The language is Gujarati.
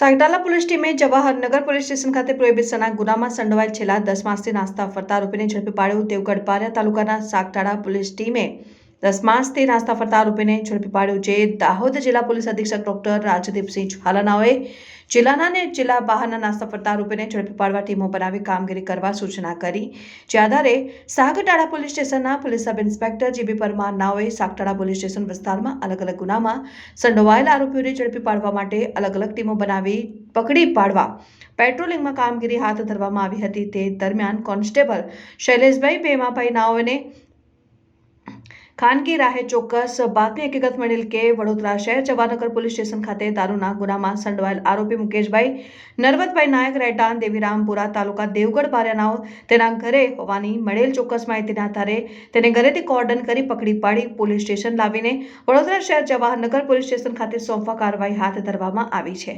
સાગટાલા પોલીસ ટીમે જવાહરનગર પોલીસ સ્ટેશન ખાતે પ્રોહિબિશનના ગુનામાં સંડોવાયેલ છેલ્લા 10 માસથી નાસ્તા ફરતા આરોપીને ઝડપી પાડ્યો। દેવગઢ બારિયા તાલુકાના સાગટાલા પોલીસ ટીમે 10 માસથી નાસ્તા ફરતા આરોપીને ઝડપી પાડ્યો, જે દાહોદ જિલ્લા પોલીસ અધિક્ષક ડોક્ટર રાજદીપસિંહ ઝાલાનાઓએ જિલ્લાના અને જિલ્લા બહારના નાસ્તા ફરતા આરોપીને ઝડપી પાડવા ટીમો બનાવી કામગીરી કરવા સૂચના કરી। જે આધારે સાગટાલા પોલીસ સ્ટેશનના police sub inspector GB Parmar નાઓએ સાગટાલા પોલીસ સ્ટેશન વિસ્તારમાં અલગ અલગ ગુનામાં સંડોવાયેલા આરોપીઓને ઝડપી પાડવા માટે અલગ અલગ ટીમો બનાવી પકડી પાડવા પેટ્રોલિંગમાં કામગીરી હાથ ધરવામાં આવી હતી। તે દરમિયાન કોન્સ્ટેબલ શૈલેષભાઈ ભેમાભાઈ નાઓને ખાનગી રાહે ચોક્કસ બાતમી હકીકત મળેલ કે વડોદરા શહેર જવાહરનગર પોલીસ સ્ટેશન ખાતે દારૂના ગુનામાં સંડોવાયેલ આરોપી મુકેશભાઈ નરવતભાઈ નાયક રહેઠાણ દેવીરામપુરા તાલુકા દેવગઢ બારિયાનાઓ તેના ઘરે હોવાની મળેલ ચોક્કસ માહિતીના આધારે તેને ઘરેથી કોર્ડન કરી પકડી પાડી પોલીસ સ્ટેશન લાવીને વડોદરા શહેર જવાહરનગર પોલીસ સ્ટેશન ખાતે સોંપવા કાર્યવાહી હાથ ધરવામાં આવી છે।